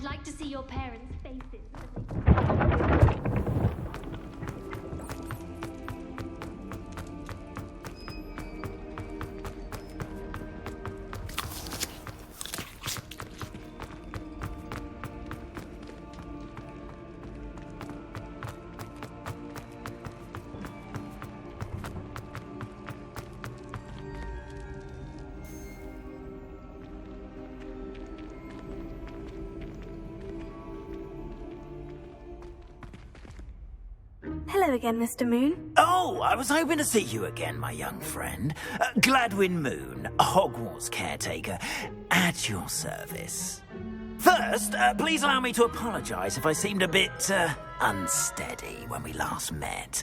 like to see your parents' faces. Hello again, Mr. Moon. Oh, I was hoping to see you again, my young friend. Gladwin Moon, Hogwarts Caretaker, at your service. First, please allow me to apologise if I seemed a bit, unsteady when we last met.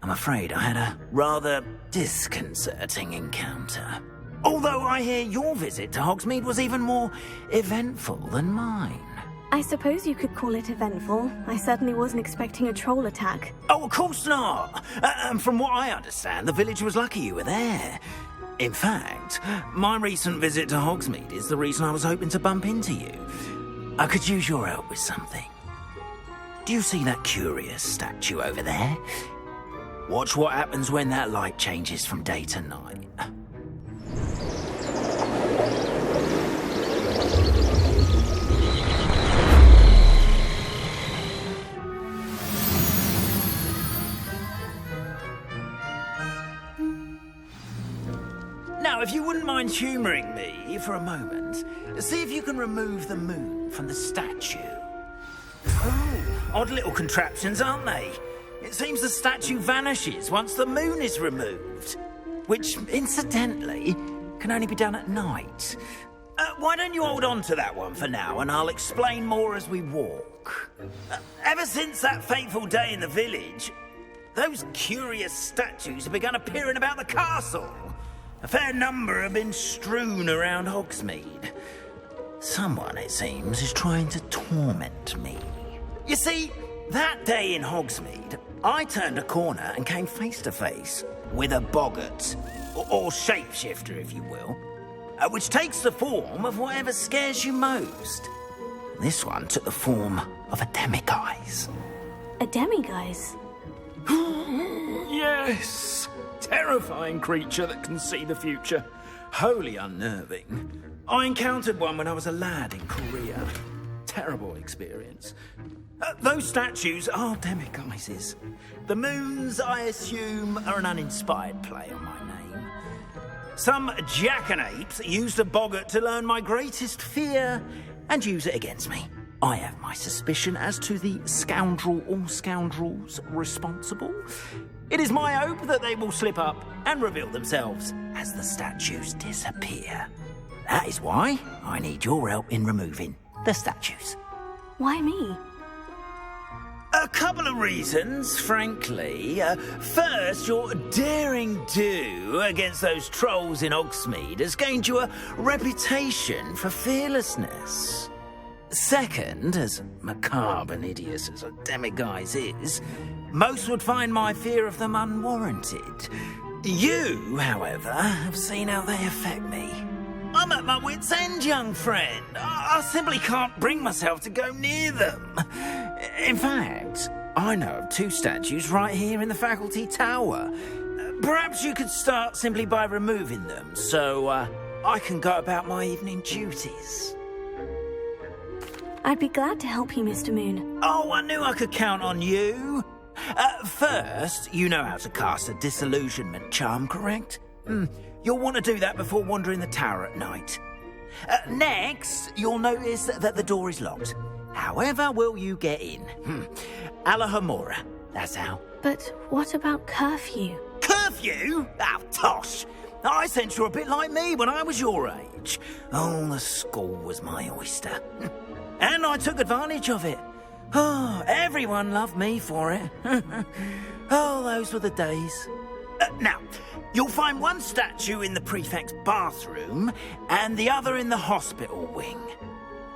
I'm afraid I had a rather disconcerting encounter. Although I hear your visit to Hogsmeade was even more eventful than mine. I suppose you could call it eventful. I certainly wasn't expecting a troll attack. Oh, of course not. And from what I understand, the village was lucky you were there. In fact, my recent visit to Hogsmeade is the reason I was hoping to bump into you. I could use your help with something. Do you see that curious statue over there? Watch what happens when that light changes from day to night. Now, if you wouldn't mind humouring me for a moment, see if you can remove the moon from the statue. Oh, odd little contraptions, aren't they? It seems the statue vanishes once the moon is removed, which, incidentally, can only be done at night. Why don't you hold on to that one for now, and I'll explain more as we walk. Ever since that fateful day in the village, those curious statues have begun appearing about the castle. A fair number have been strewn around Hogsmeade. Someone, it seems, is trying to torment me. You see, that day in Hogsmeade, I turned a corner and came face to face with a boggart, or shapeshifter, if you will, which takes the form of whatever scares you most. This one took the form of a demiguise. A demiguise? Yes! Terrifying creature that can see the future. Wholly unnerving. I encountered one when I was a lad in Korea. Terrible experience. Those statues are demiguises. The moons, I assume, are an uninspired play on my name. Some jackanapes used a boggart to learn my greatest fear and use it against me. I have my suspicion as to the scoundrel or scoundrels responsible. It is my hope that they will slip up and reveal themselves as the statues disappear. That is why I need your help in removing the statues. Why me? A couple of reasons, frankly. First, your daring do against those trolls in Hogsmeade has gained you a reputation for fearlessness. Second, as macabre and hideous as a demiguise is, most would find my fear of them unwarranted. You, however, have seen how they affect me. I'm at my wit's end, young friend. I simply can't bring myself to go near them. In fact, I know of two statues right here in the faculty tower. Perhaps you could start simply by removing them, so I can go about my evening duties. I'd be glad to help you, Mr. Moon. Oh, I knew I could count on you. First, you know how to cast a disillusionment charm, correct? You'll want to do that before wandering the tower at night. Next, you'll notice that the door is locked. However will you get in? Alahomora, that's how. But what about curfew? Curfew? Oh, tosh. I sense you're a bit like me when I was your age. Oh, the school was my oyster. And I took advantage of it. Oh, everyone loved me for it. Oh, those were the days. Now, you'll find one statue in the prefect's bathroom and the other in the hospital wing.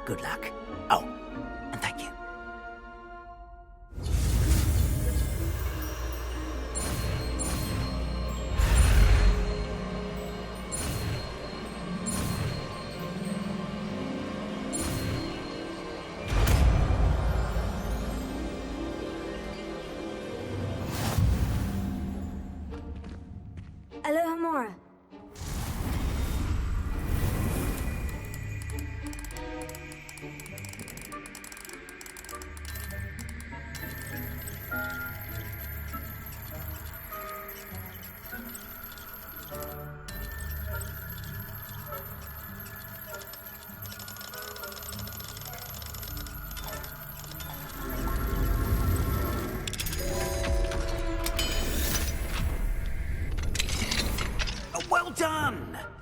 Good luck. Oh, and thank you.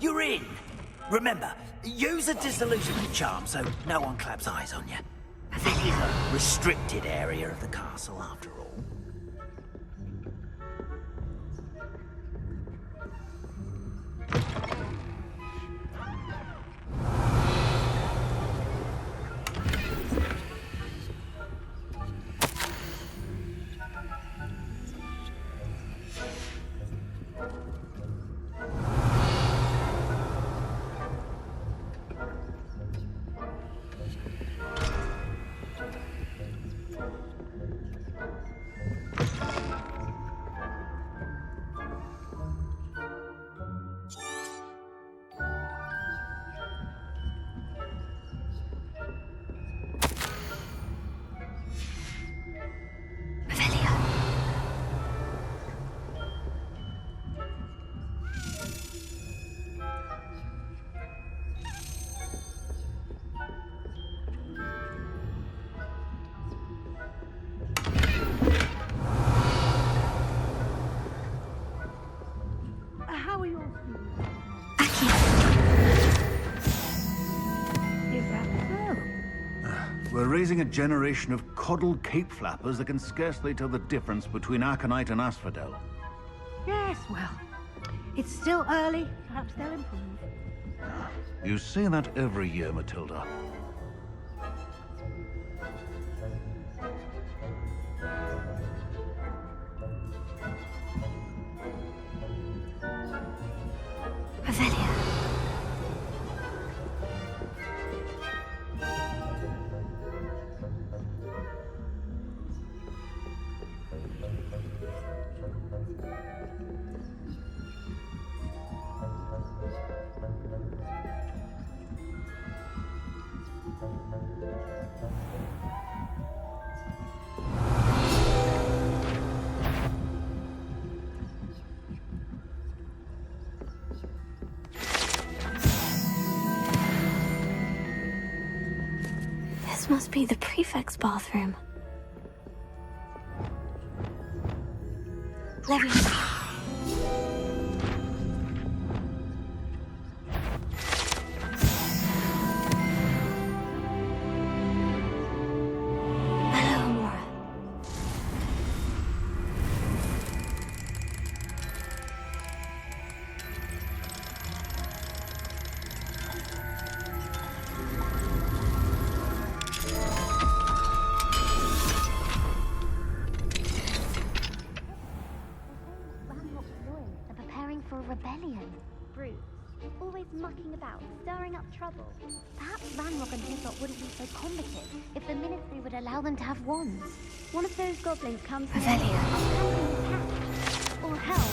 You're in! Remember, use a disillusionment charm so no one claps eyes on you. This is a restricted area of the castle, after all. How are you all feeling? Is that so? We're raising a generation of coddled cape flappers that can scarcely tell the difference between aconite and asphodel. Yes, well, it's still early. Perhaps they'll improve. You say that every year, Matilda. This must be the prefect's bathroom. Levy. Mucking about, stirring up trouble. Perhaps Ranrock and Hislop wouldn't be so combative if the Ministry would allow them to have wands. One of those goblins comes from or Helm.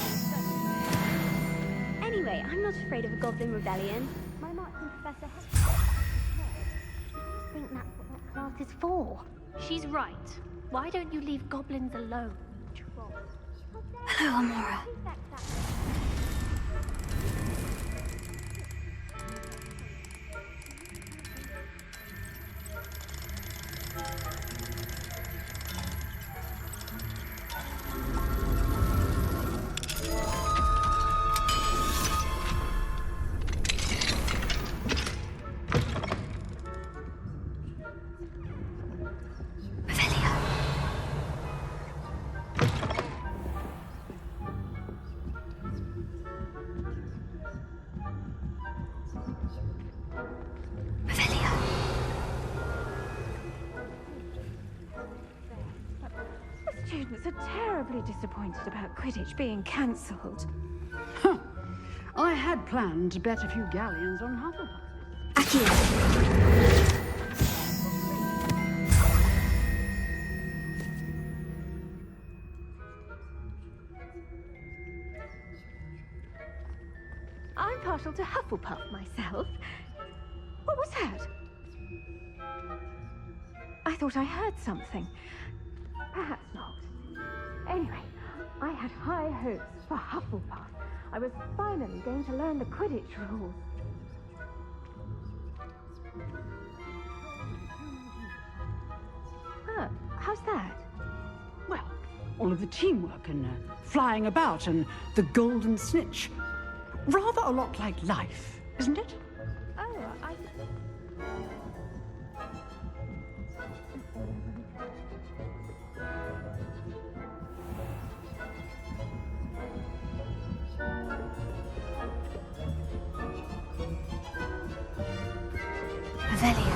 Anyway, I'm not afraid of a goblin rebellion. My marching professor I think that's what that class is for. She's right. Why don't you leave goblins alone, troll? Hello, Amora. Students are terribly disappointed about Quidditch being cancelled. I had planned to bet a few galleons on Hufflepuff. I'm partial to Hufflepuff myself. What was that? I thought I heard something. Perhaps not. Anyway, I had high hopes for Hufflepuff. I was finally going to learn the Quidditch rules. How's that? Well, all of the teamwork and flying about and the golden snitch. Rather a lot like life, isn't it? Oh, I... Revelio.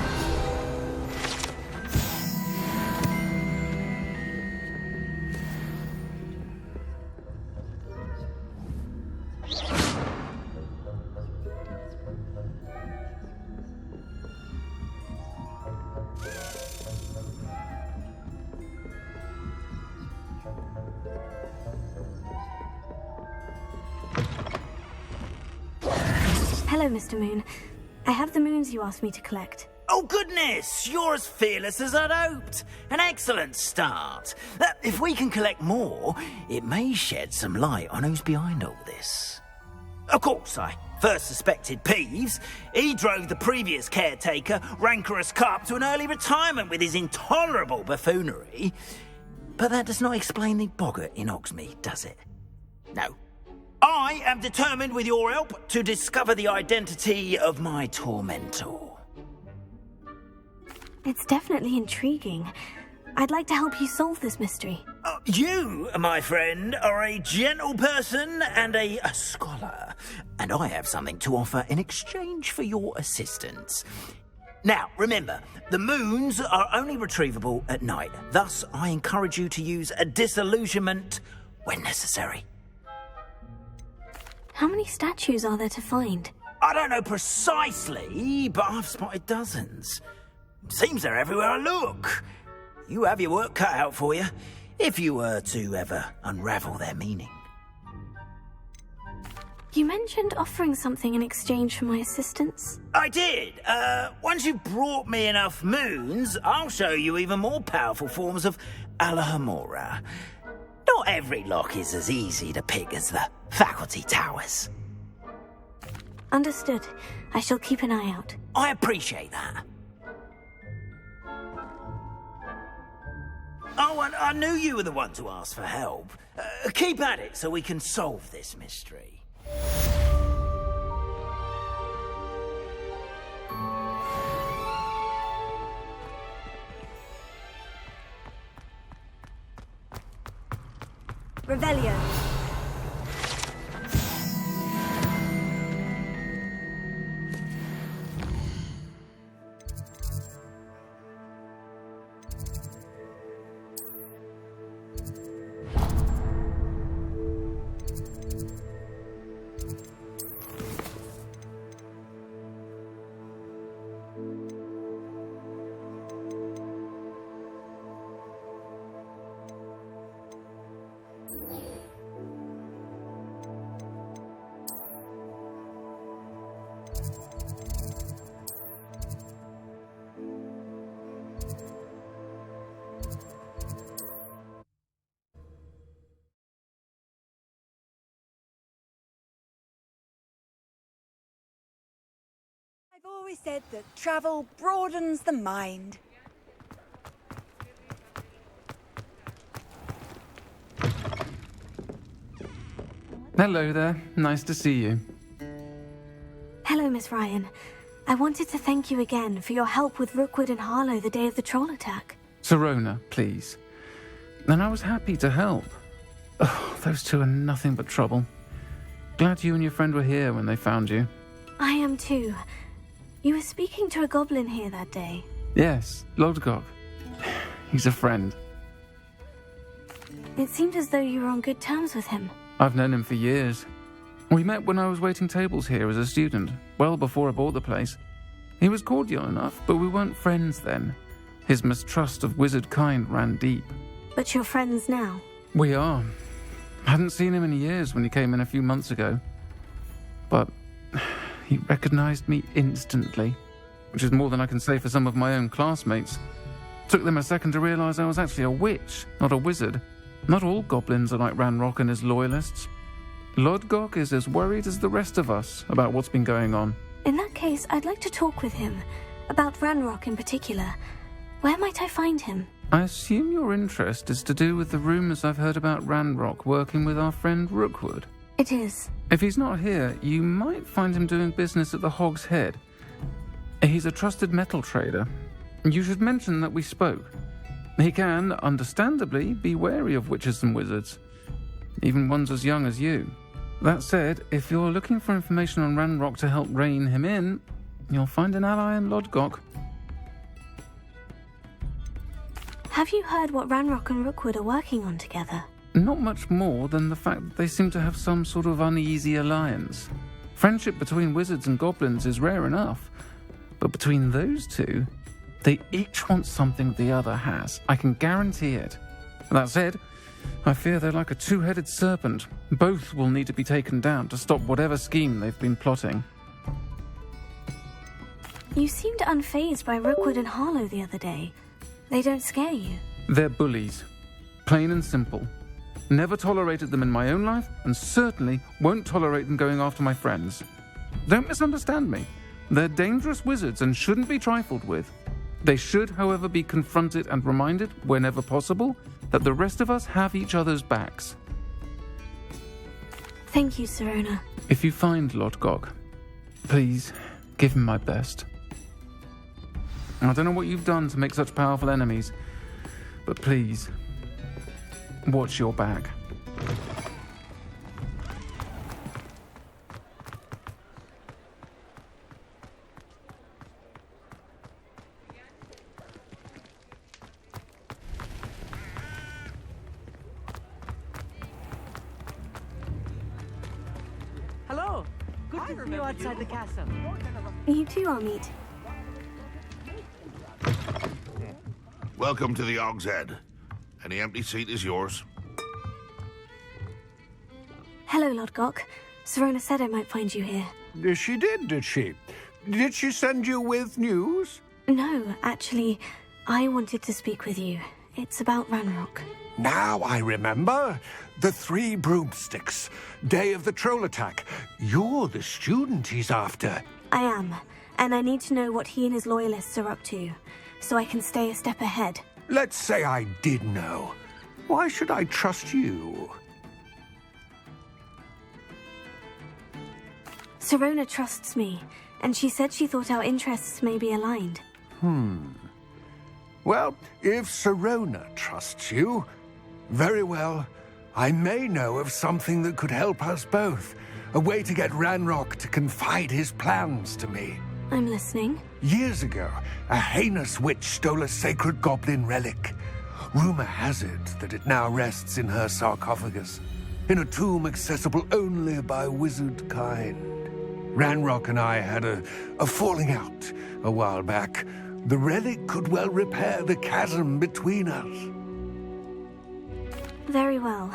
Hello, Mr. Moon. I have the moons you asked me to collect. Oh, goodness! You're as fearless as I'd hoped. An excellent start. If we can collect more, it may shed some light on who's behind all this. Of course, I first suspected Peeves. He drove the previous caretaker, rancorous Carp, to an early retirement with his intolerable buffoonery. But that does not explain the boggart in Hogsmeade, does it? No. I am determined, with your help, to discover the identity of my tormentor. It's definitely intriguing. I'd like to help you solve this mystery. You, my friend, are a gentle person and a scholar, and I have something to offer in exchange for your assistance. Now, remember, the moons are only retrievable at night. Thus, I encourage you to use a disillusionment when necessary. How many statues are there to find? I don't know precisely, but I've spotted dozens. Seems they're everywhere I look. You have your work cut out for you, if you were to ever unravel their meaning. You mentioned offering something in exchange for my assistance. I did. Once you've brought me enough moons, I'll show you even more powerful forms of Alohomora. Not every lock is as easy to pick as the faculty towers. Understood. I shall keep an eye out. I appreciate that. Oh, and I knew you were the one to ask for help. Keep at it so we can solve this mystery. Revelio. I've always said that travel broadens the mind. Hello there. Nice to see you. Hello, Miss Ryan. I wanted to thank you again for your help with Rookwood and Harlow the day of the troll attack. Serona, please. And I was happy to help. Oh, those two are nothing but trouble. Glad you and your friend were here when they found you. I am too. You were speaking to a goblin here that day. Yes, Lodgok. He's a friend. It seemed as though you were on good terms with him. I've known him for years. We met when I was waiting tables here as a student, well before I bought the place. He was cordial enough, but we weren't friends then. His mistrust of wizard kind ran deep. But you're friends now? We are. Hadn't seen him in years when he came in a few months ago. But he recognized me instantly, which is more than I can say for some of my own classmates. Took them a second to realize I was actually a witch, not a wizard. Not all goblins are like Ranrock and his loyalists. Lodgok is as worried as the rest of us about what's been going on. In that case, I'd like to talk with him. About Ranrock in particular. Where might I find him? I assume your interest is to do with the rumors I've heard about Ranrock working with our friend Rookwood. It is. If he's not here, you might find him doing business at the Hog's Head. He's a trusted metal trader. You should mention that we spoke. He can, understandably, be wary of witches and wizards, even ones as young as you. That said, if you're looking for information on Ranrock to help rein him in, you'll find an ally in Lodgok. Have you heard what Ranrock and Rookwood are working on together? Not much more than the fact that they seem to have some sort of uneasy alliance. Friendship between wizards and goblins is rare enough, but between those two, they each want something the other has. I can guarantee it. That said, I fear they're like a two-headed serpent. Both will need to be taken down to stop whatever scheme they've been plotting. You seemed unfazed by Rookwood and Harlow the other day. They don't scare you. They're bullies. Plain and simple. Never tolerated them in my own life, and certainly won't tolerate them going after my friends. Don't misunderstand me. They're dangerous wizards and shouldn't be trifled with. They should, however, be confronted and reminded, whenever possible, that the rest of us have each other's backs. Thank you, Seraphina. If you find Lodgok, please give him my best. I don't know what you've done to make such powerful enemies, but please, watch your back. Hello. Good to see you outside the castle. You too, Amit. Welcome to the Hog's Head. Any empty seat is yours. Hello, Lodgok. Seraphina said I might find you here. She did she? Did she send you with news? No, actually, I wanted to speak with you. It's about Ranrock. Now I remember. The 3 broomsticks. Day of the troll attack. You're the student he's after. I am, and I need to know what he and his loyalists are up to, so I can stay a step ahead. Let's say I did know. Why should I trust you? Seraphina trusts me, and she said she thought our interests may be aligned. Well, if Seraphina trusts you, very well. I may know of something that could help us both. A way to get Ranrock to confide his plans to me. I'm listening. Years ago, a heinous witch stole a sacred goblin relic. Rumor has it that it now rests in her sarcophagus, in a tomb accessible only by wizard kind. Ranrock and I had a falling out a while back. The relic could well repair the chasm between us. Very well.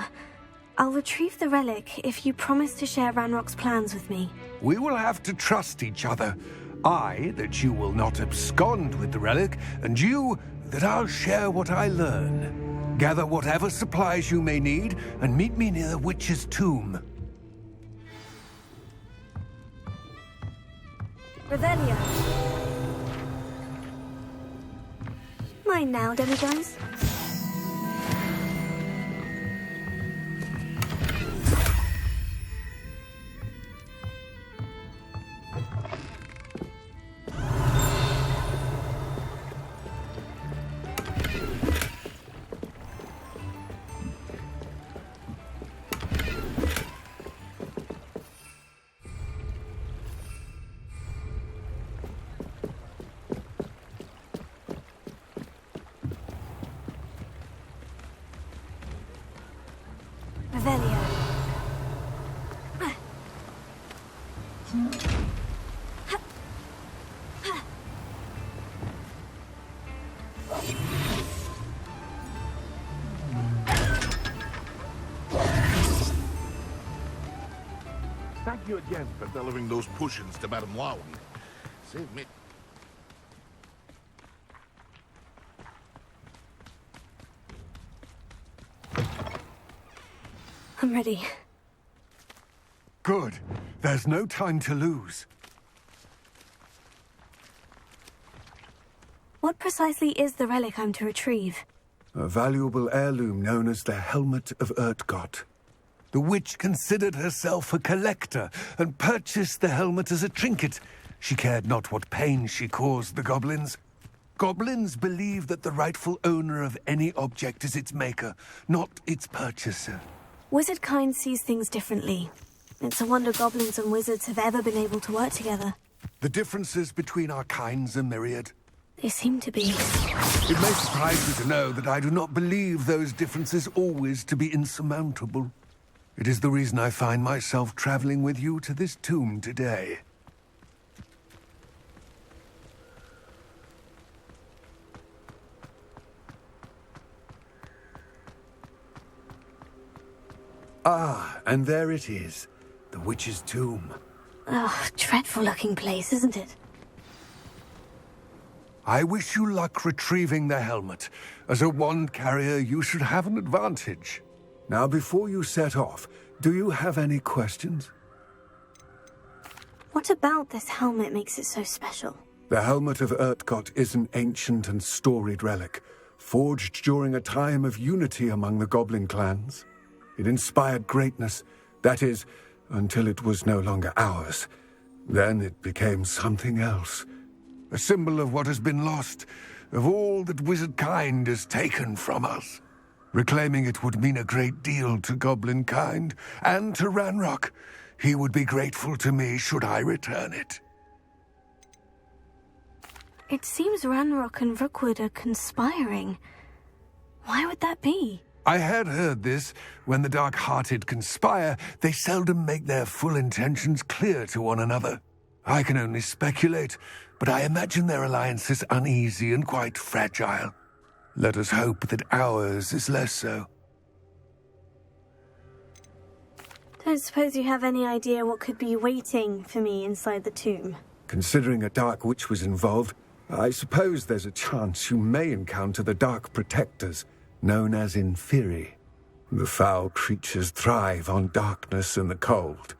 I'll retrieve the relic if you promise to share Ranrock's plans with me. We will have to trust each other. I, that you will not abscond with the relic, and you, that I'll share what I learn. Gather whatever supplies you may need, and meet me near the witch's tomb. Revelio. Mine now, demigods. Thank you again for delivering those potions to Madame Lowen. Save me. I'm ready. Good. There's no time to lose. What precisely is the relic I'm to retrieve? A valuable heirloom known as the Helmet of Urtkot. The witch considered herself a collector and purchased the helmet as a trinket. She cared not what pain she caused the goblins. Goblins believe that the rightful owner of any object is its maker, not its purchaser. Wizard kind sees things differently. It's a wonder goblins and wizards have ever been able to work together. The differences between our kinds are myriad. They seem to be. It may surprise you to know that I do not believe those differences always to be insurmountable. It is the reason I find myself traveling with you to this tomb today. Ah, and there it is. The witch's tomb. Oh, dreadful looking place, isn't it? I wish you luck retrieving the helmet. As a wand carrier, you should have an advantage. Now, before you set off, do you have any questions? What about this helmet makes it so special? The Helmet of Urtkot is an ancient and storied relic, forged during a time of unity among the goblin clans. It inspired greatness, that is, until it was no longer ours. Then it became something else. A symbol of what has been lost, of all that wizard kind has taken from us. Reclaiming it would mean a great deal to goblin kind, and to Ranrock. He would be grateful to me should I return it. It seems Ranrock and Rookwood are conspiring. Why would that be? I had heard this. When the dark-hearted conspire, they seldom make their full intentions clear to one another. I can only speculate, but I imagine their alliance is uneasy and quite fragile. Let us hope that ours is less so. Don't suppose you have any idea what could be waiting for me inside the tomb? Considering a dark witch was involved, I suppose there's a chance you may encounter the Dark Protectors, known as Inferi. The foul creatures thrive on darkness and the cold.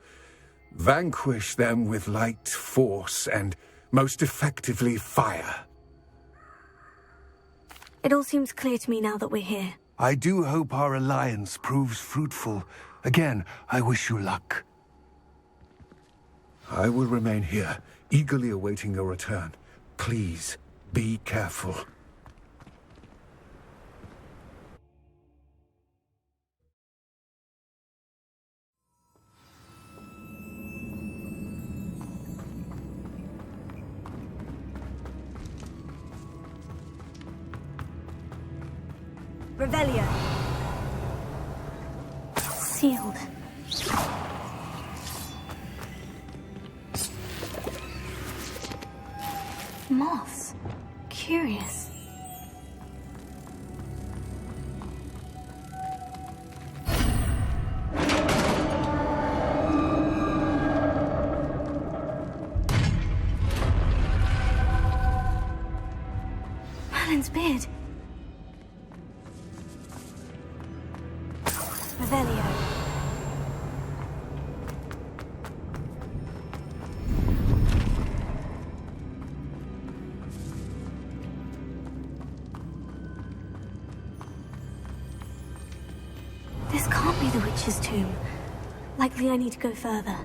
Vanquish them with light, force, and, most effectively, fire. It all seems clear to me now that we're here. I do hope our alliance proves fruitful. Again, I wish you luck. I will remain here, eagerly awaiting your return. Please, be careful. Revelio. Sealed. Moths. Curious. Merlin's beard. Revelio. This can't be the witch's tomb. Likely I need to go further.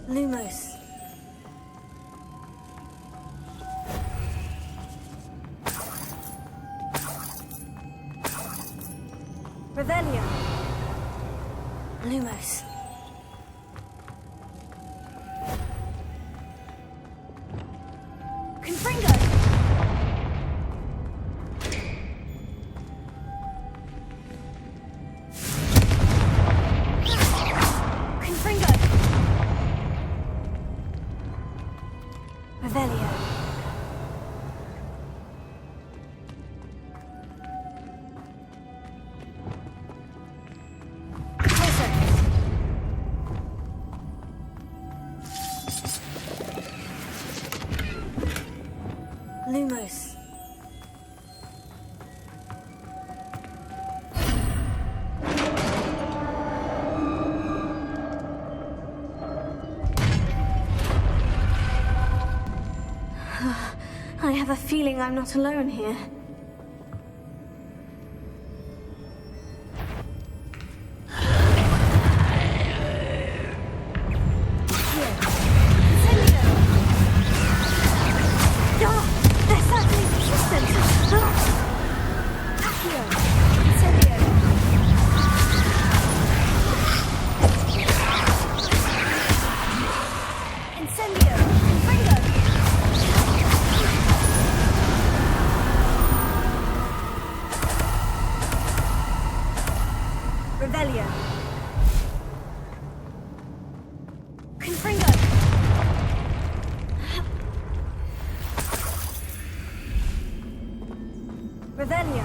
Lumos. Revelio. Lumos. Confringo. Confringo. Revelio. Lumos. I have a feeling I'm not alone here. Revelio. Confringo. Revelio.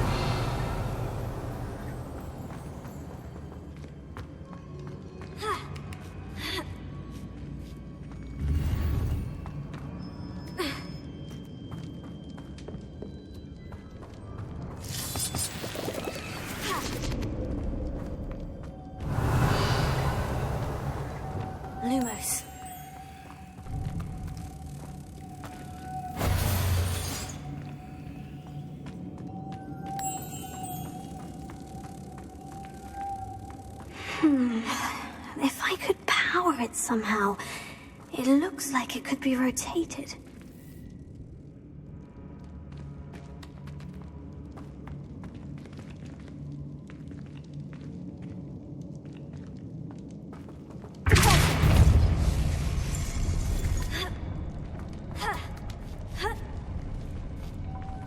Lumos. If I could power it somehow, it looks like it could be rotated.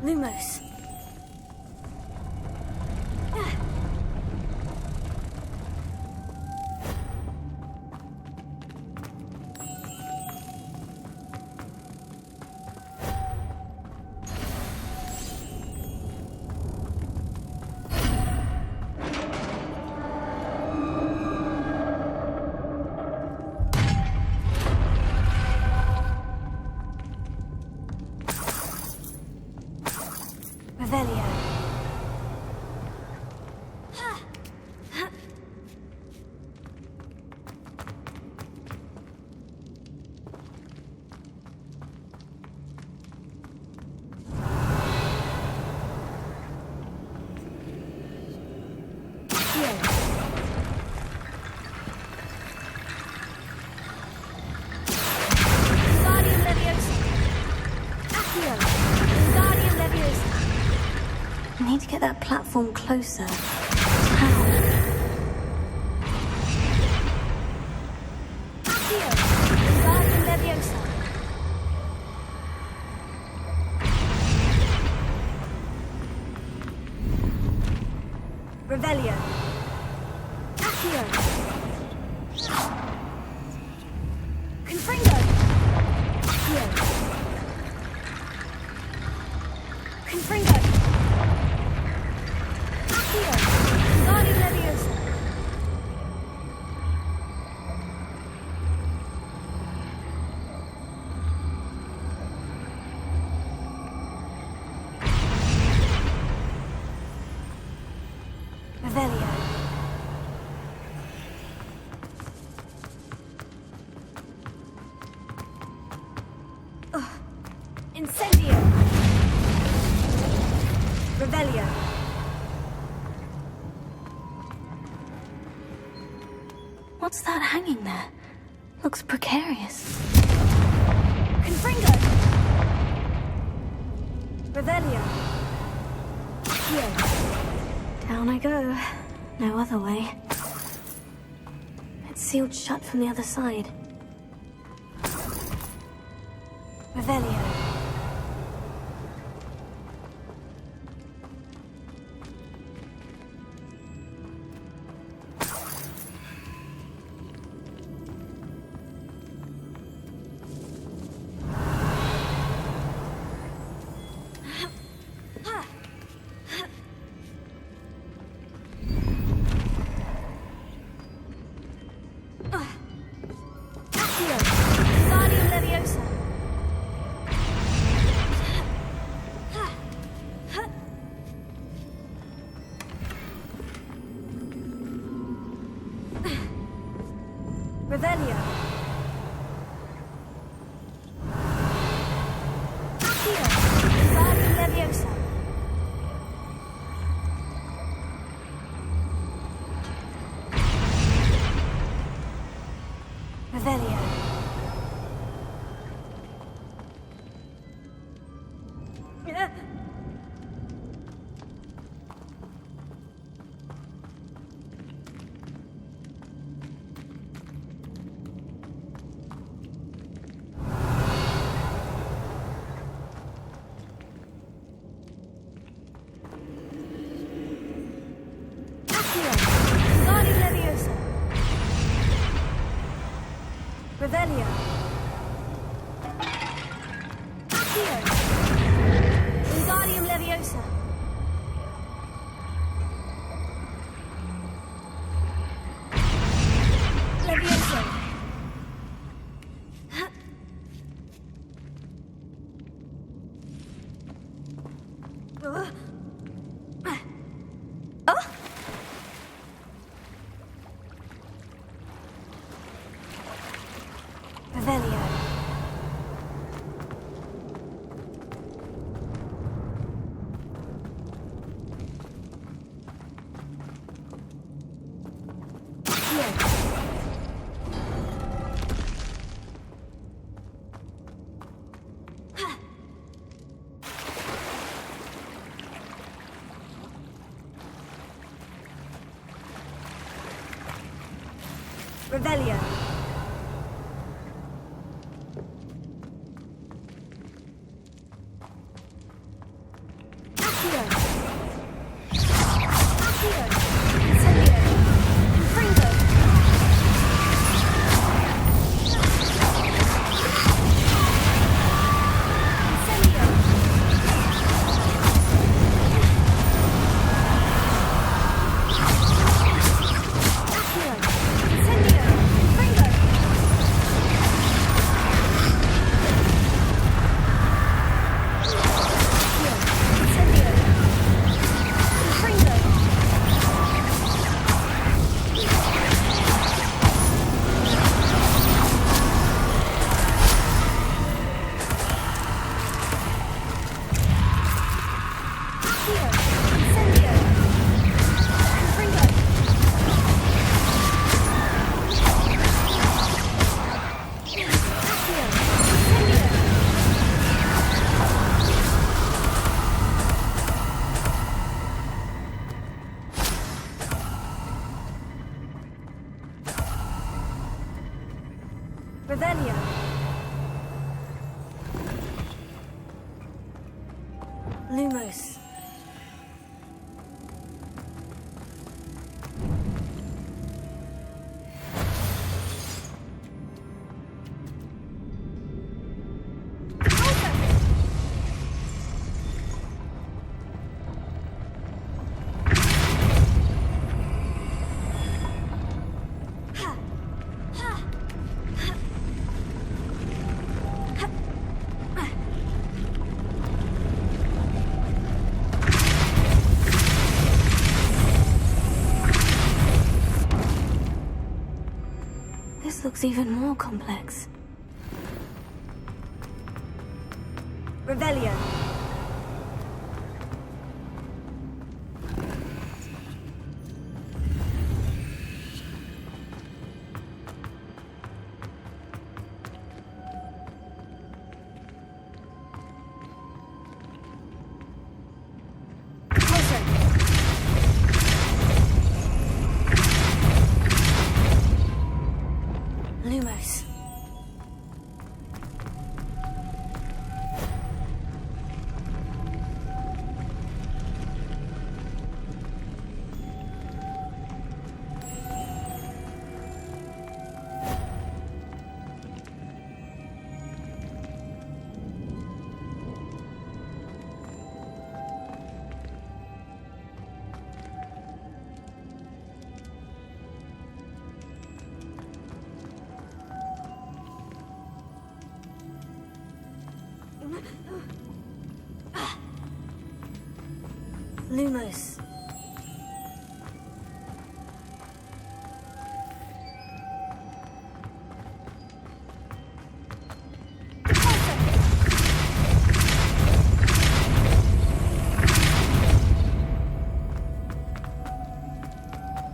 Lumos. Revelio. I need to get that platform closer. How? Revelio. Accio. Confringo. Accio. Confringo. Revelio. Incendio. Revelio. What's that hanging there? Looks precarious. Confringo. Revelio. Accio. Down I go. No other way. It's sealed shut from the other side. Revelio. Revelio. Accio. Guardian Leviosa. Revelio. Revelio. Accio. Wingardium Leviosa. Leviosa. Revelio. Revelio. Accio. Accio. Incendio. Infringo. Incendio. Accio. Incendio. Infringo. Revelio. Lumos. This looks even more complex. Revelio. Lumos. Lumos.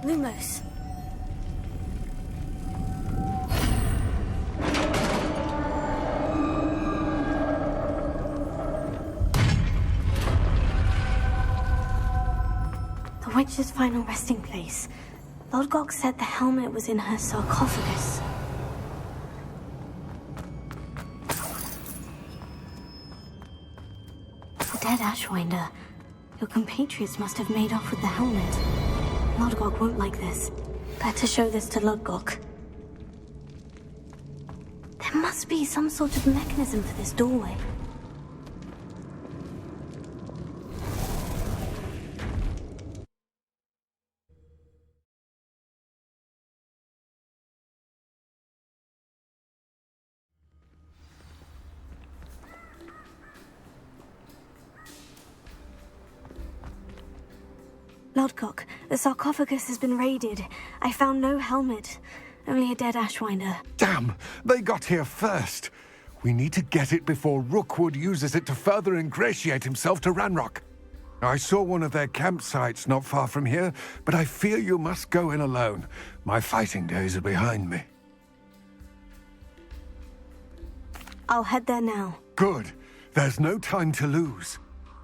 Lumos. The witch's final resting place. Lodgok said the helmet was in her sarcophagus. The dead Ashwinder. Your compatriots must have made off with the helmet. Lodgok won't like this. Better show this to Lodgok. There must be some sort of mechanism for this doorway. Lodcock, the sarcophagus has been raided. I found no helmet, only a dead Ashwinder. Damn! They got here first. We need to get it before Rookwood uses it to further ingratiate himself to Ranrock. I saw one of their campsites not far from here, but I fear you must go in alone. My fighting days are behind me. I'll head there now. Good. There's no time to lose.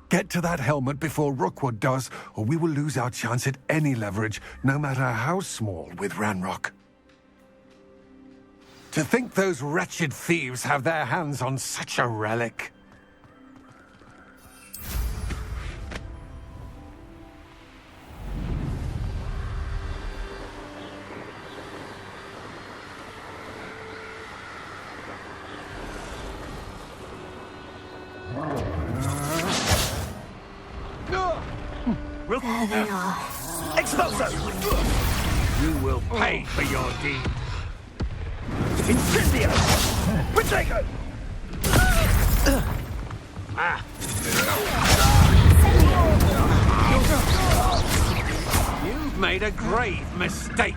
Get to that helmet before Rookwood does, or we will lose our chance at any leverage, no matter how small, with Ranrock. To think those wretched thieves have their hands on such a relic. There they are. Expulso! You will pay for your deed. Incendio! Caretaker! You've made a grave mistake.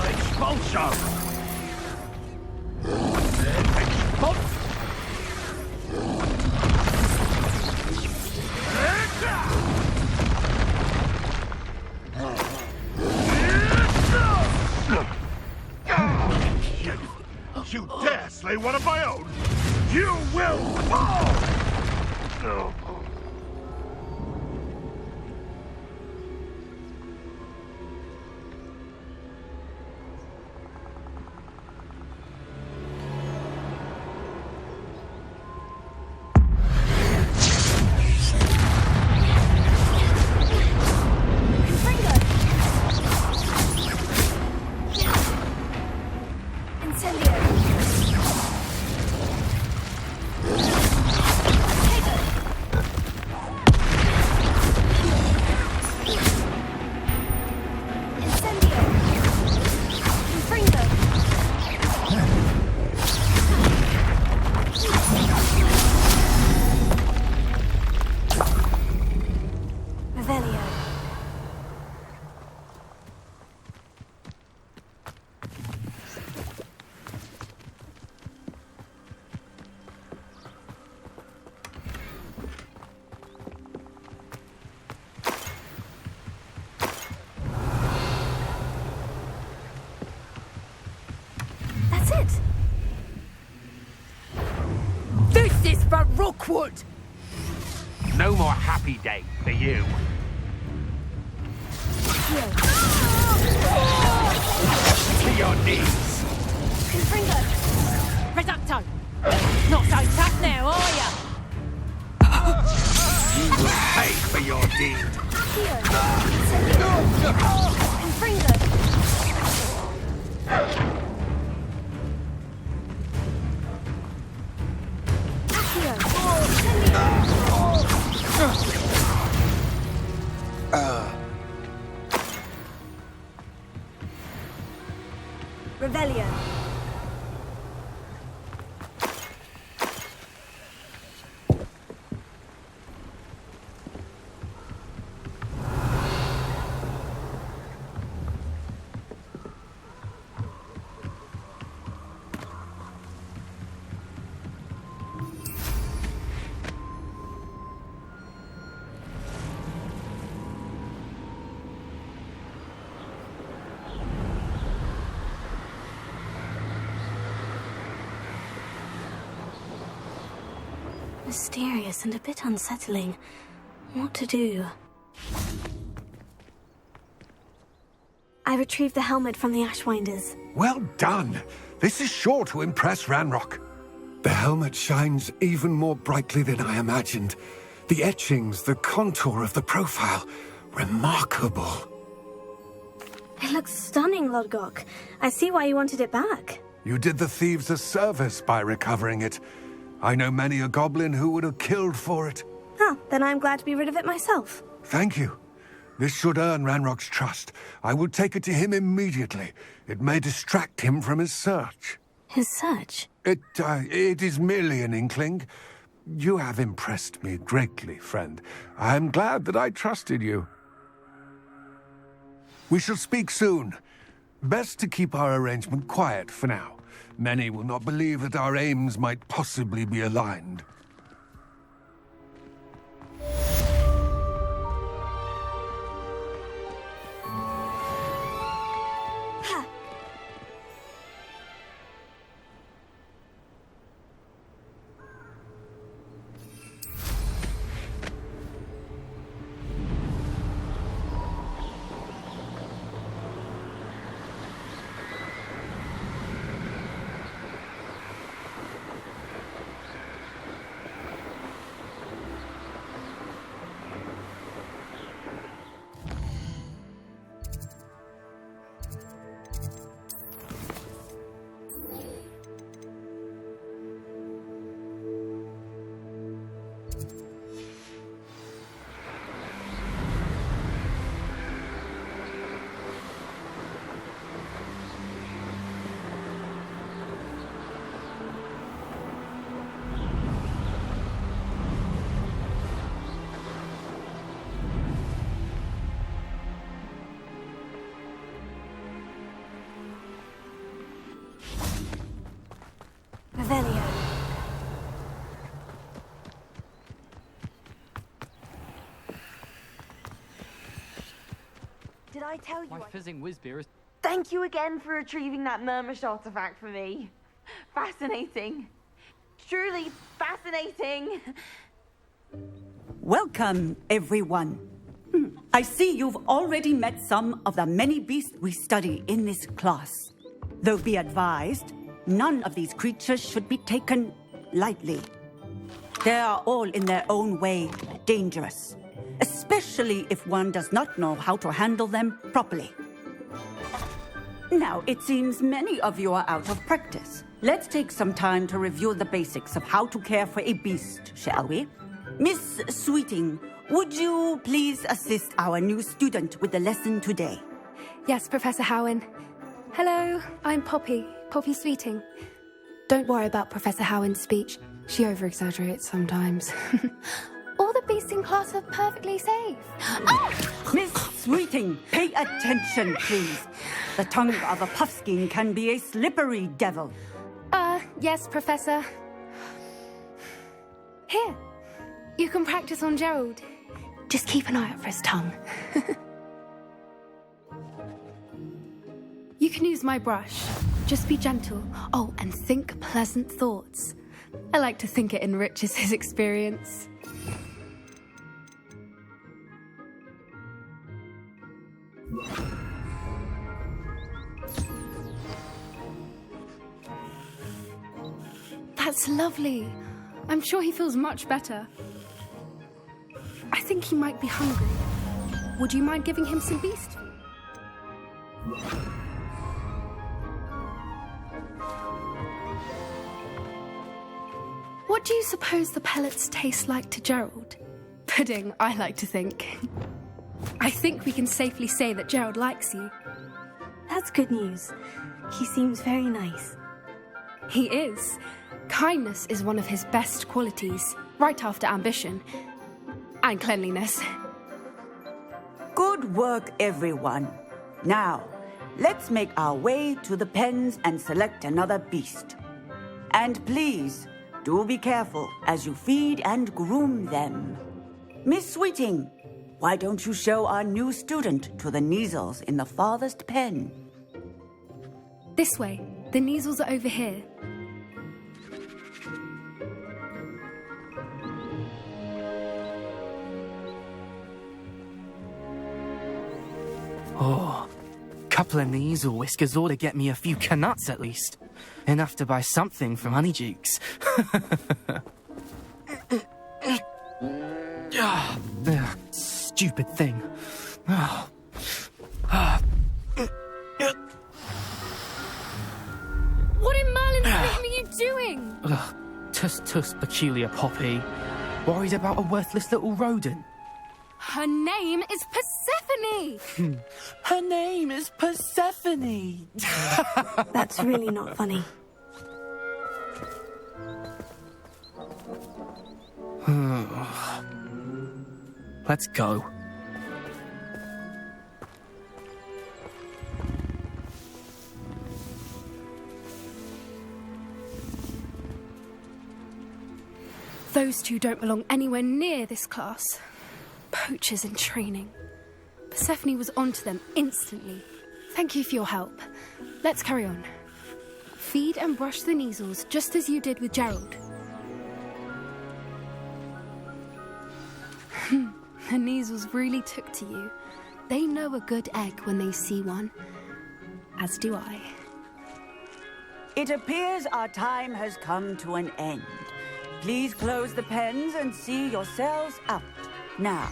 Expulso! You dare slay one of my own? You will fall! Rookwood! No more happy day for you. To your knees. Reducto! Not so tough now, are ya? You will pay for your deed. Revelio. Mysterious and a bit unsettling. What to do? I retrieved the helmet from the Ashwinders. Well done. This is sure to impress Ranrock. The helmet shines even more brightly than I imagined. The etchings, the contour of the profile, remarkable. It looks stunning, Lodgok. I see why you wanted it back. You did the thieves a service by recovering it. I know many a goblin who would have killed for it. Oh, then I'm glad to be rid of it myself. Thank you. This should earn Ranrock's trust. I will take it to him immediately. It may distract him from his search. His search? It is merely an inkling. You have impressed me greatly, friend. I am glad that I trusted you. We shall speak soon. Best to keep our arrangement quiet for now. Many will not believe that our aims might possibly be aligned. Did I tell you? My fizzing whiz-beer is... Thank you again for retrieving that Murmush artifact for me. Fascinating. Truly fascinating. Welcome, everyone. I see you've already met some of the many beasts we study in this class. Though be advised, none of these creatures should be taken lightly. They are all in their own way dangerous, especially if one does not know how to handle them properly. Now, it seems many of you are out of practice. Let's take some time to review the basics of how to care for a beast, shall we? Miss Sweeting, would you please assist our new student with the lesson today? Yes, Professor Howen. Hello, I'm Poppy Sweeting. Don't worry about Professor Howen's speech. She over-exaggerates sometimes. All the beasts in class are perfectly safe. Oh! Miss Sweeting, pay attention, please. The tongue of a puffskein can be a slippery devil. Yes, Professor. Here, you can practice on Gerald. Just keep an eye out for his tongue. You can use my brush. Just be gentle. Oh, and think pleasant thoughts. I like to think it enriches his experience. That's lovely. I'm sure he feels much better. I think he might be hungry. Would you mind giving him some beast food? What do you suppose the pellets taste like to Gerald? Pudding, I like to think. I think we can safely say that Gerald likes you. That's good news. He seems very nice. He is. Kindness is one of his best qualities, right after ambition. And cleanliness. Good work, everyone. Now, let's make our way to the pens and select another beast. And please, do be careful as you feed and groom them. Miss Sweeting, why don't you show our new student to the Neasels in the farthest pen? This way. The Neasels are over here. Oh, couple of Neasel whiskers ought to get me a few canuts at least. Enough to buy something from Honeydukes. Stupid thing. What in Merlin's name are you doing? Tuss, peculiar Poppy. Worried about a worthless little rodent? Her name is Persephone! Her name is Persephone! That's really not funny. Let's go. Those two don't belong anywhere near this class. Poachers in training. Persephone was onto them instantly. Thank you for your help. Let's carry on. Feed and brush the Neasels just as you did with Gerald. The Neasels really took to you. They know a good egg when they see one. As do I. It appears our time has come to an end. Please close the pens and see yourselves out. Now,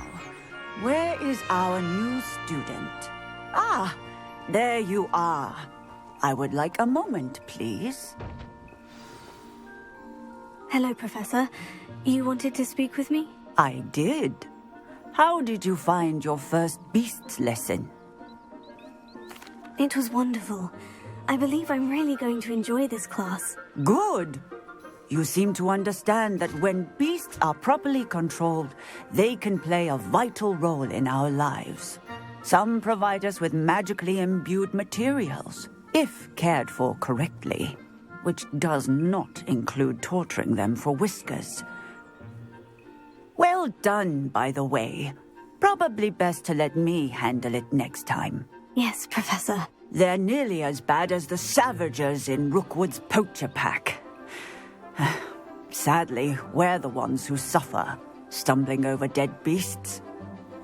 where is our new student? Ah, there you are. I would like a moment, please. Hello, Professor. You wanted to speak with me? I did. How did you find your first beasts lesson? It was wonderful. I believe I'm really going to enjoy this class. Good. You seem to understand that when beasts are properly controlled, they can play a vital role in our lives. Some provide us with magically imbued materials, if cared for correctly, which does not include torturing them for whiskers. Well done, by the way. Probably best to let me handle it next time. Yes, Professor. They're nearly as bad as the Savagers in Rookwood's poacher pack. Sadly, we're the ones who suffer, stumbling over dead beasts.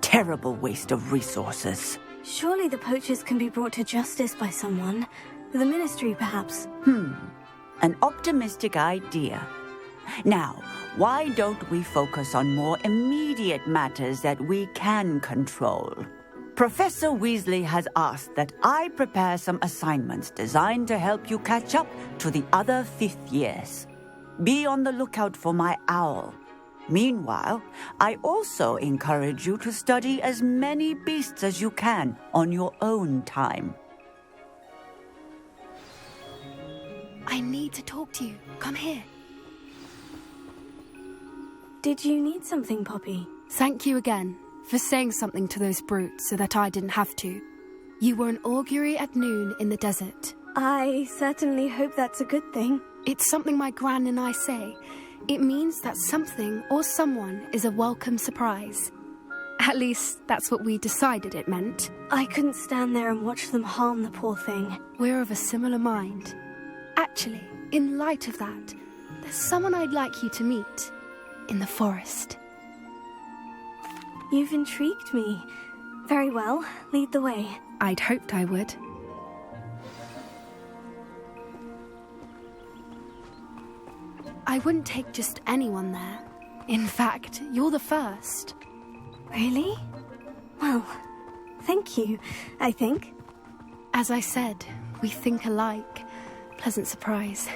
Terrible waste of resources. Surely the poachers can be brought to justice by someone. The Ministry, perhaps. An optimistic idea. Now, why don't we focus on more immediate matters that we can control? Professor Weasley has asked that I prepare some assignments designed to help you catch up to the other 5th years. Be on the lookout for my owl. Meanwhile, I also encourage you to study as many beasts as you can on your own time. I need to talk to you. Come here. Did you need something, Poppy? Thank you again for saying something to those brutes so that I didn't have to. You were an augury at noon in the desert. I certainly hope that's a good thing. It's something my gran and I say. It means that something or someone is a welcome surprise. At least, that's what we decided it meant. I couldn't stand there and watch them harm the poor thing. We're of a similar mind. Actually, in light of that, there's someone I'd like you to meet. In the forest. You've intrigued me. Very well, lead the way. I'd hoped I would. I wouldn't take just anyone there. In fact, you're the first. Really? Well, thank you, I think. As I said, we think alike. Pleasant surprise.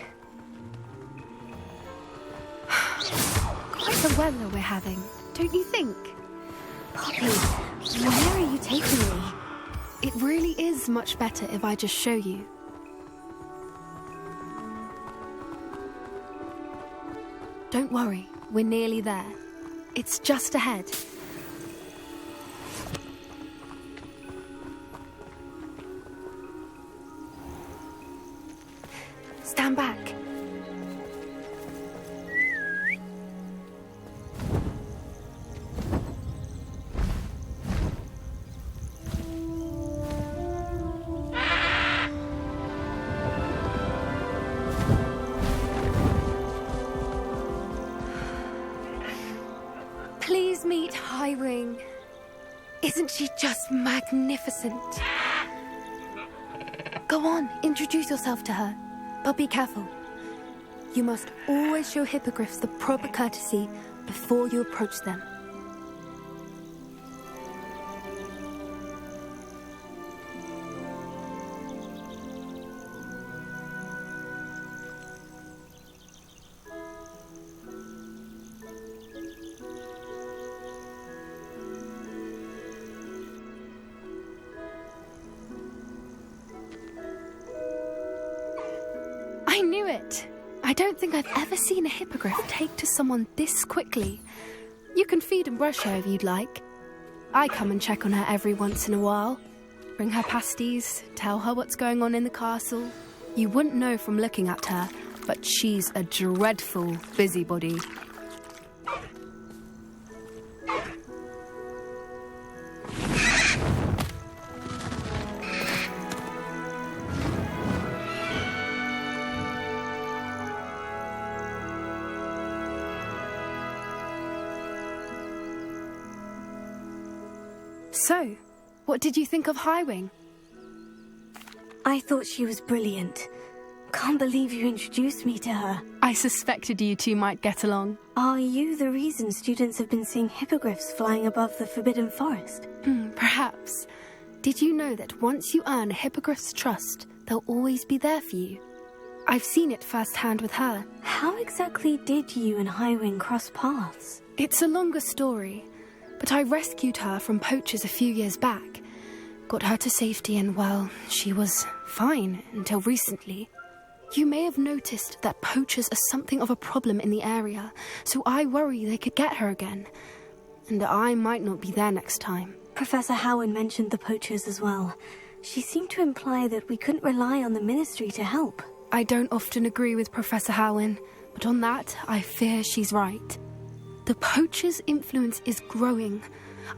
Quite the weather we're having, don't you think? Poppy, where are you taking me? It really is much better if I just show you. Don't worry, we're nearly there. It's just ahead. Stand back. Please meet Highwing. Isn't she just magnificent? Go on, introduce yourself to her. But be careful. You must always show hippogriffs the proper courtesy before you approach them. I knew it! I don't think I've ever seen a hippogriff take to someone this quickly. You can feed and brush her if you'd like. I come and check on her every once in a while. Bring her pasties, tell her what's going on in the castle. You wouldn't know from looking at her, but she's a dreadful busybody. So, what did you think of Highwing? I thought she was brilliant. Can't believe you introduced me to her. I suspected you two might get along. Are you the reason students have been seeing hippogriffs flying above the Forbidden Forest? Perhaps. Did you know that once you earn a hippogriff's trust, they'll always be there for you? I've seen it firsthand with her. How exactly did you and Highwing cross paths? It's a longer story, but I rescued her from poachers a few years back. Got her to safety and, well, she was fine until recently. You may have noticed that poachers are something of a problem in the area, so I worry they could get her again. And I might not be there next time. Professor Howin mentioned the poachers as well. She seemed to imply that we couldn't rely on the Ministry to help. I don't often agree with Professor Howin, but on that, I fear she's right. The poachers' influence is growing.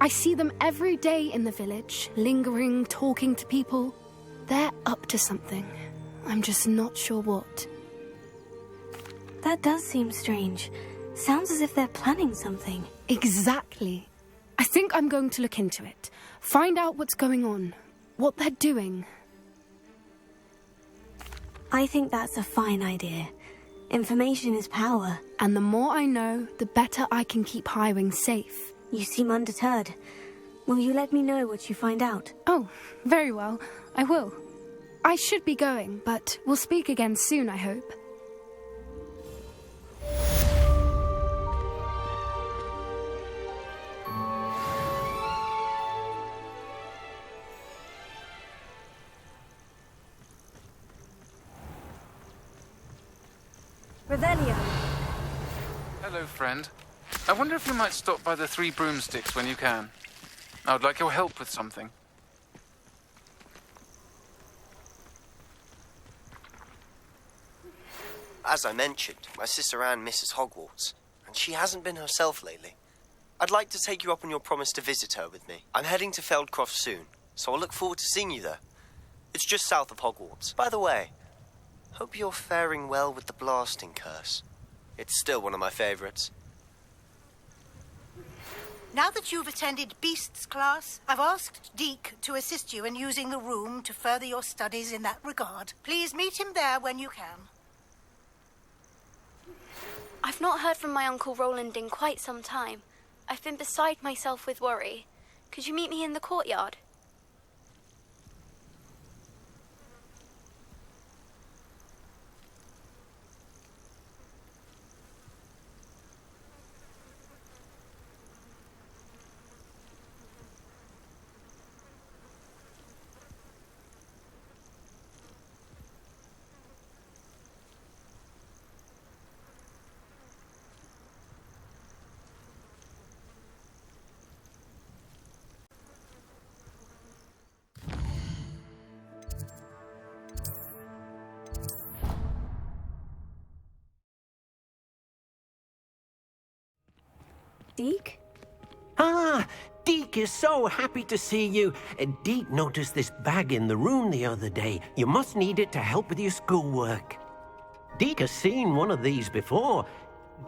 I see them every day in the village, lingering, talking to people. They're up to something. I'm just not sure what. That does seem strange. Sounds as if they're planning something. Exactly. I think I'm going to look into it. Find out what's going on. What they're doing. I think that's a fine idea. Information is power. And the more I know, the better I can keep Highwing safe. You seem undeterred. Will you let me know what you find out? Oh, very well. I will. I should be going, but we'll speak again soon, I hope. Revelio. Hello, friend. I wonder if you might stop by the Three Broomsticks when you can. I would like your help with something. As I mentioned, my sister Anne misses Hogwarts, and she hasn't been herself lately. I'd like to take you up on your promise to visit her with me. I'm heading to Feldcroft soon, so I'll look forward to seeing you there. It's just south of Hogwarts. By the way, hope you're faring well with the blasting curse. It's still one of my favourites. Now that you've attended Beasts class, I've asked Deke to assist you in using the room to further your studies in that regard. Please meet him there when you can. I've not heard from my Uncle Roland in quite some time. I've been beside myself with worry. Could you meet me in the courtyard? Deke? Ah, Deke is so happy to see you. Deke noticed this bag in the room the other day. You must need it to help with your schoolwork. Deke has seen one of these before.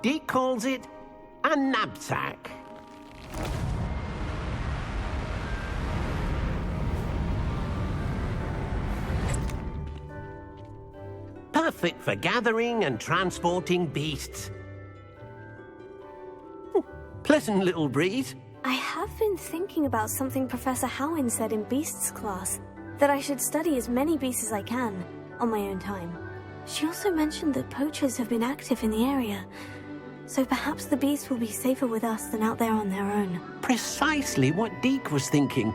Deke calls it a Nab-Sack. fit for gathering and transporting beasts. Pleasant little breeze. I have been thinking about something Professor Howin said in Beasts class, that I should study as many beasts as I can, on my own time. She also mentioned that poachers have been active in the area, so perhaps the beasts will be safer with us than out there on their own. Precisely what Deke was thinking.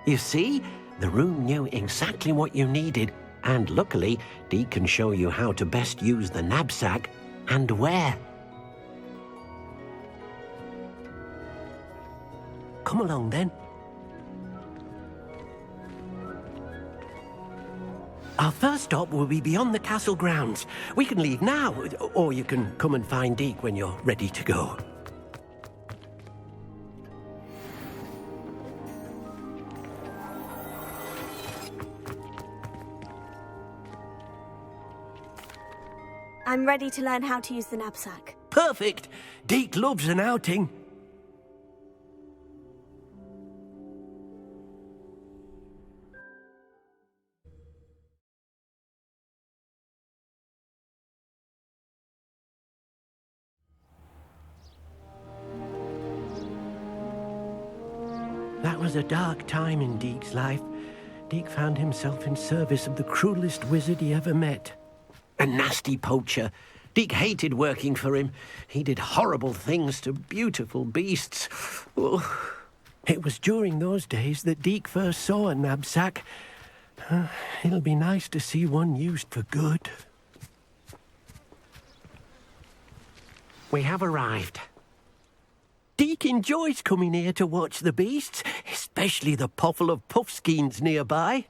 You see, the room knew exactly what you needed, and luckily, Deke can show you how to best use the Nab-Sack and where. Come along, then. Our first stop will be beyond the castle grounds. We can leave now, or you can come and find Deke when you're ready to go. I'm ready to learn how to use the Nab-Sack. Perfect! Deke loves an outing. That was a dark time in Deke's life. Deke found himself in service of the cruelest wizard he ever met. A nasty poacher. Deke hated working for him. He did horrible things to beautiful beasts. Oh. It was during those days that Deke first saw a Nab-Sack. It'll be nice to see one used for good. We have arrived. Deke enjoys coming here to watch the beasts, especially the potful of puffskeins nearby.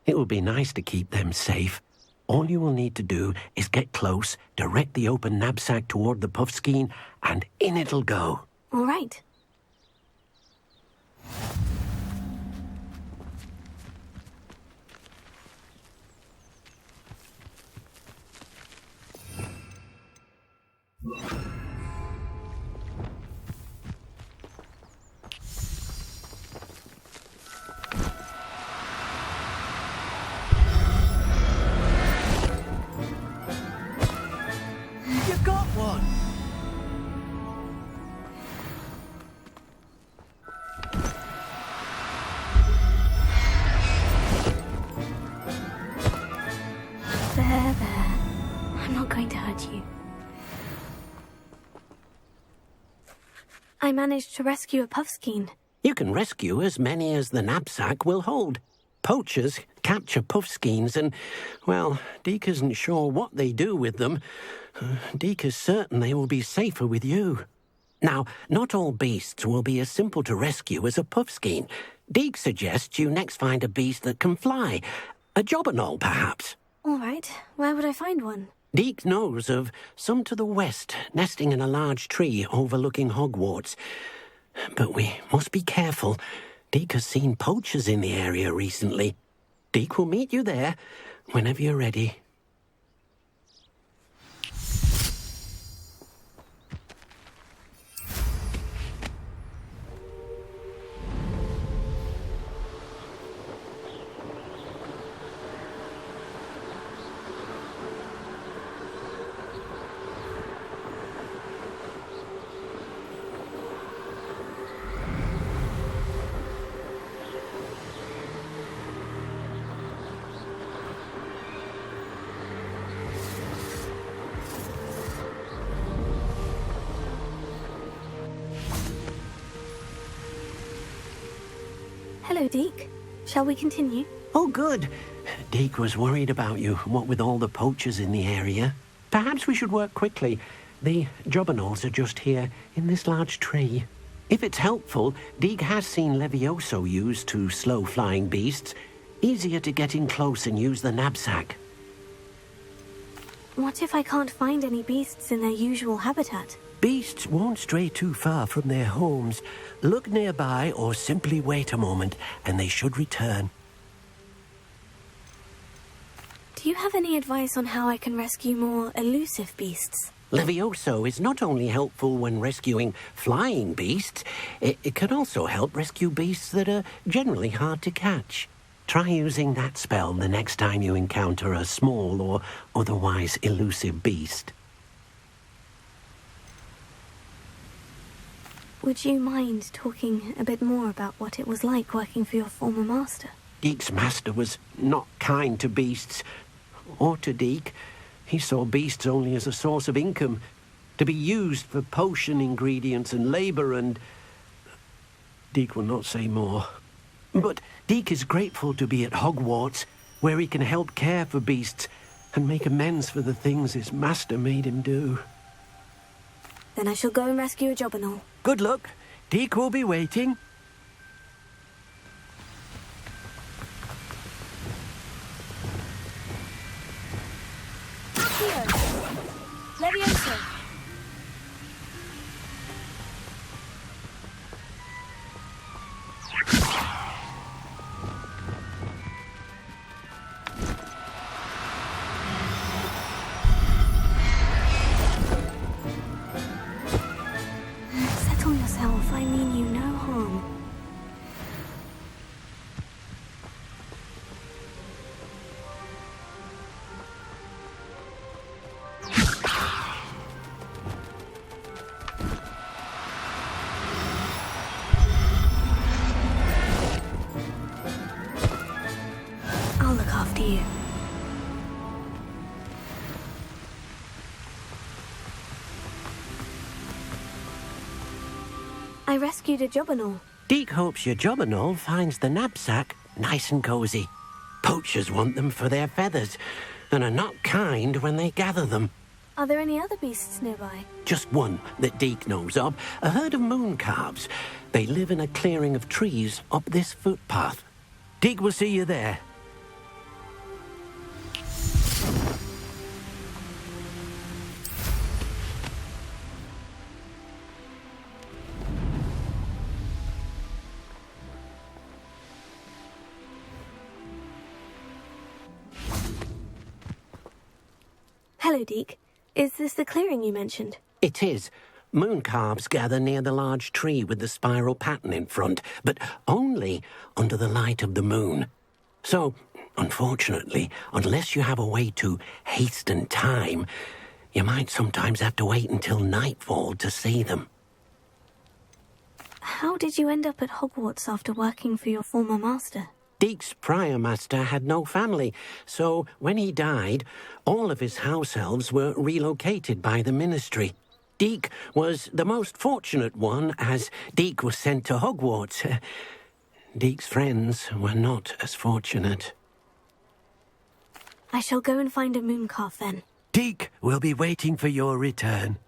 It will be nice to keep them safe. All you will need to do is get close, direct the open Nab-Sack toward the puffskein, and in it'll go. All right. You got one! There. I'm not going to hurt you. I managed to rescue a puffskein. You can rescue as many as the Nab-Sack will hold. Poachers capture puffskeins and, well, Deke isn't sure what they do with them. Deke is certain they will be safer with you. Now, not all beasts will be as simple to rescue as a puffskein. Deke suggests you next find a beast that can fly. A jobberknoll, perhaps. All right. Where would I find one? Deke knows of some to the west, nesting in a large tree overlooking Hogwarts. But we must be careful. Deke has seen poachers in the area recently. Deke will meet you there whenever you're ready. Hello, Deke. Shall we continue? Oh, good. Deke was worried about you, what with all the poachers in the area. Perhaps we should work quickly. The jobberknolls are just here, in this large tree. If it's helpful, Deke has seen Levioso used to slow flying beasts. Easier to get in close and use the Nab-Sack. What if I can't find any beasts in their usual habitat? Beasts won't stray too far from their homes. Look nearby or simply wait a moment, and they should return. Do you have any advice on how I can rescue more elusive beasts? Levioso is not only helpful when rescuing flying beasts, it can also help rescue beasts that are generally hard to catch. Try using that spell the next time you encounter a small or otherwise elusive beast. Would you mind talking a bit more about what it was like working for your former master? Deek's master was not kind to beasts, or to Deek. He saw beasts only as a source of income, to be used for potion ingredients and labour, and... Deek will not say more. But Deek is grateful to be at Hogwarts, where he can help care for beasts and make amends for the things his master made him do. Then I shall go and rescue a job and all. Good luck. Deek will be waiting. Levioso. Settle yourself. I mean you no harm. I'll look after you. I rescued a Jobberknoll. Deek hopes your Jobberknoll finds the Nab-Sack nice and cosy. Poachers want them for their feathers, and are not kind when they gather them. Are there any other beasts nearby? Just one that Deek knows of, a herd of moon calves. They live in a clearing of trees up this footpath. Deek will see you there. Hello, Deek. Is this the clearing you mentioned? It is. Moon calves gather near the large tree with the spiral pattern in front, but only under the light of the moon. So, unfortunately, unless you have a way to hasten time, you might sometimes have to wait until nightfall to see them. How did you end up at Hogwarts after working for your former master? Deek's prior master had no family, so when he died, all of his house elves were relocated by the ministry. Deek was the most fortunate one, as Deek was sent to Hogwarts. Deek's friends were not as fortunate. I shall go and find a mooncalf then. Deek will be waiting for your return.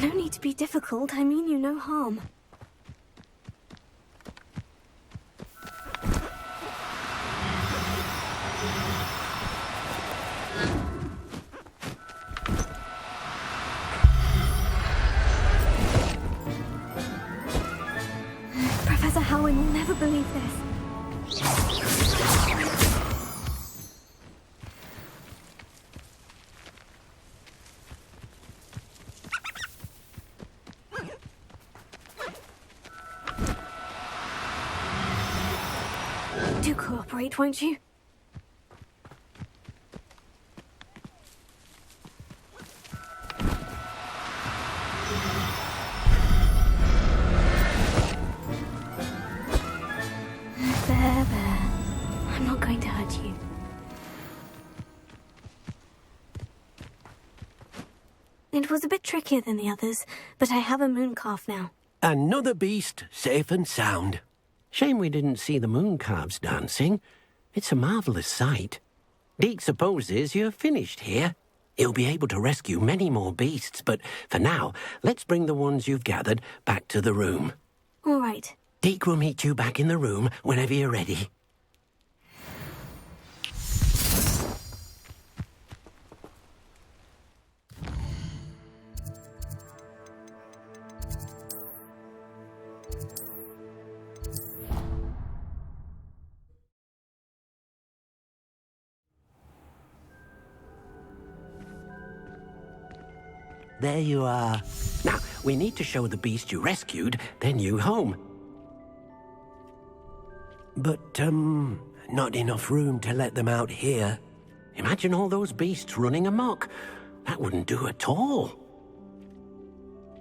No need to be difficult. I mean you no harm. Professor Howin will never believe this. Do cooperate, won't you? There. I'm not going to hurt you. It was a bit trickier than the others, but I have a mooncalf now. Another beast, safe and sound. Shame we didn't see the moon calves dancing. It's a marvellous sight. Deek supposes you're finished here. He'll be able to rescue many more beasts, but for now, let's bring the ones you've gathered back to the room. All right. Deek will meet you back in the room whenever you're ready. there you are. Now, we need to show the beast you rescued their new home. But, not enough room to let them out here. Imagine all those beasts running amok. That wouldn't do at all.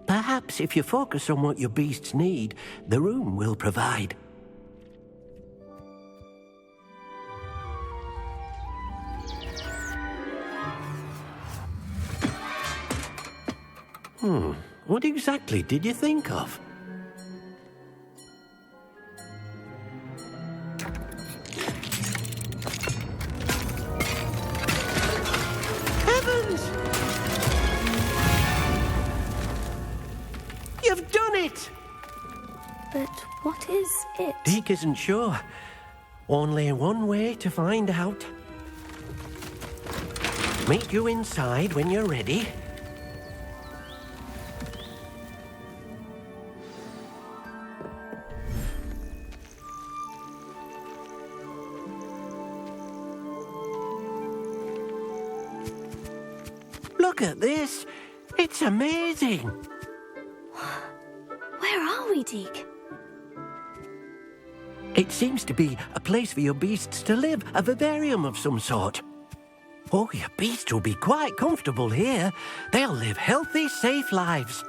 Perhaps if you focus on what your beasts need, the room will provide. What exactly did you think of? Heavens! You've done it! But what is it? Deke isn't sure. Only one way to find out. Meet you inside when you're ready. Look at this. It's amazing. Where are we, Deke? It seems to be a place for your beasts to live, a vivarium of some sort. Oh, your beasts will be quite comfortable here. They'll live healthy, safe lives.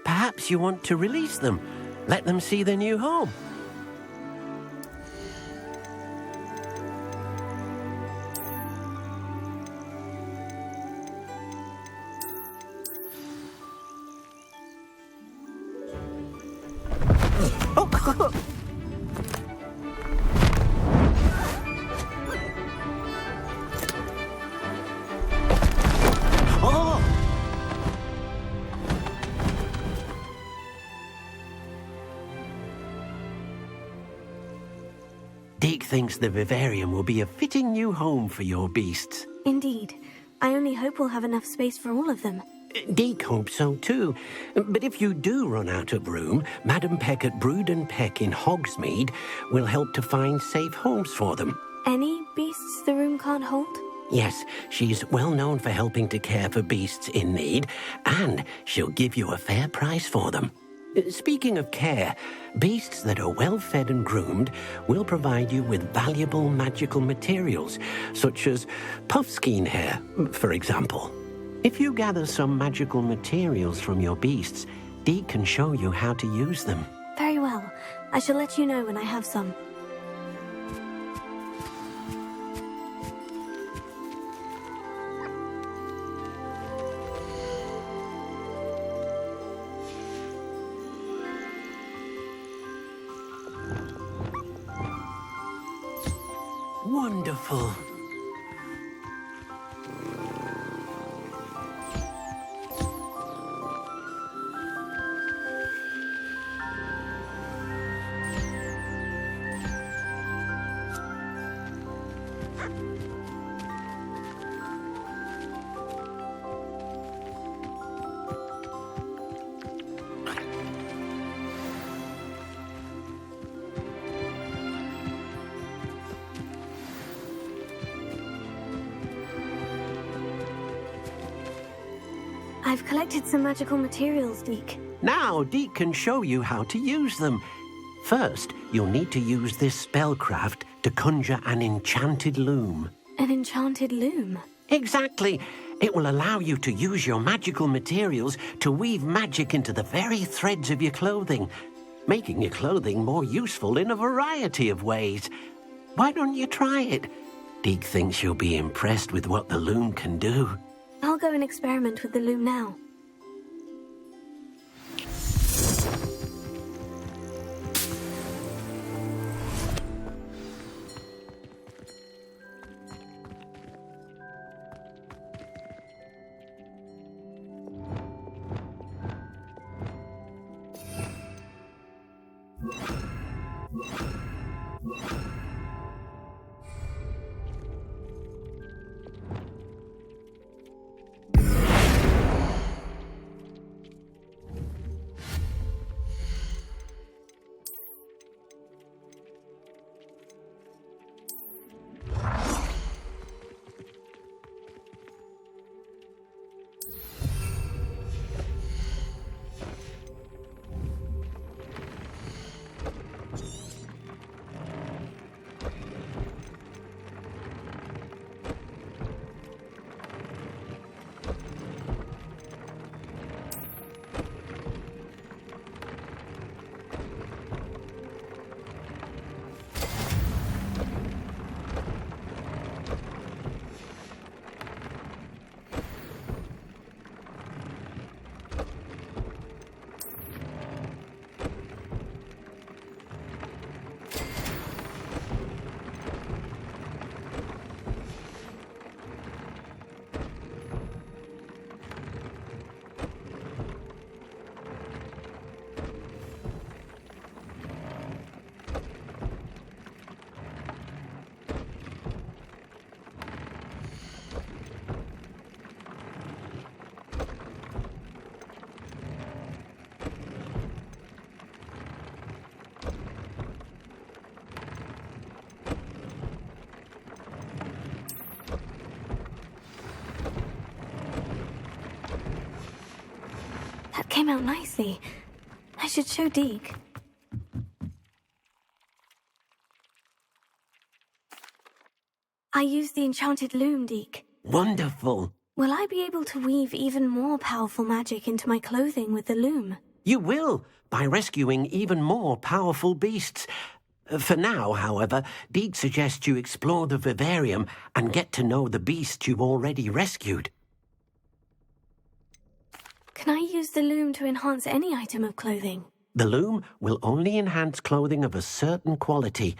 Perhaps you want to release them, let them see their new home. Deke thinks the vivarium will be a fitting new home for your beasts. Indeed. I only hope we'll have enough space for all of them. Deke hopes so too. But if you do run out of room, Madam Peck at Brood and Peck in Hogsmeade will help to find safe homes for them. Any beasts the room can't hold? Yes, she's well known for helping to care for beasts in need, and she'll give you a fair price for them. Speaking of care, beasts that are well fed and groomed will provide you with valuable magical materials, such as puffskein hair, for example. If you gather some magical materials from your beasts, Deke can show you how to use them. Very well. I shall let you know when I have some. Wonderful. I've collected some magical materials, Deke. Now Deke can show you how to use them. First, you'll need to use this spellcraft to conjure an enchanted loom. An enchanted loom? Exactly. It will allow you to use your magical materials to weave magic into the very threads of your clothing, making your clothing more useful in a variety of ways. Why don't you try it? Deke thinks you'll be impressed with what the loom can do. I'll go and experiment with the loom now. came out nicely. I should show Deke. I used the enchanted loom, Deke. Wonderful. Will I be able to weave even more powerful magic into my clothing with the loom? You will, by rescuing even more powerful beasts. For now, however, Deke suggests you explore the vivarium and get to know the beasts you've already rescued. Can I use the loom to enhance any item of clothing? The loom will only enhance clothing of a certain quality.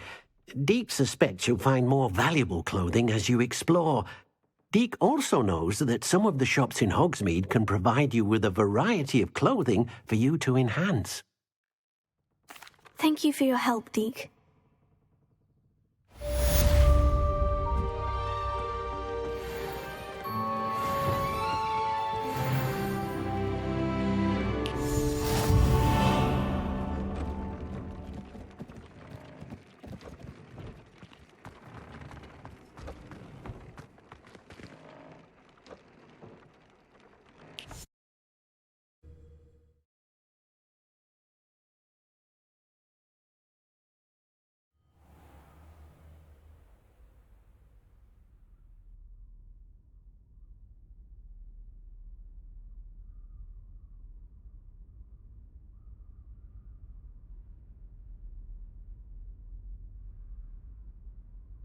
Deke suspects you'll find more valuable clothing as you explore. Deke also knows that some of the shops in Hogsmeade can provide you with a variety of clothing for you to enhance. Thank you for your help, Deke.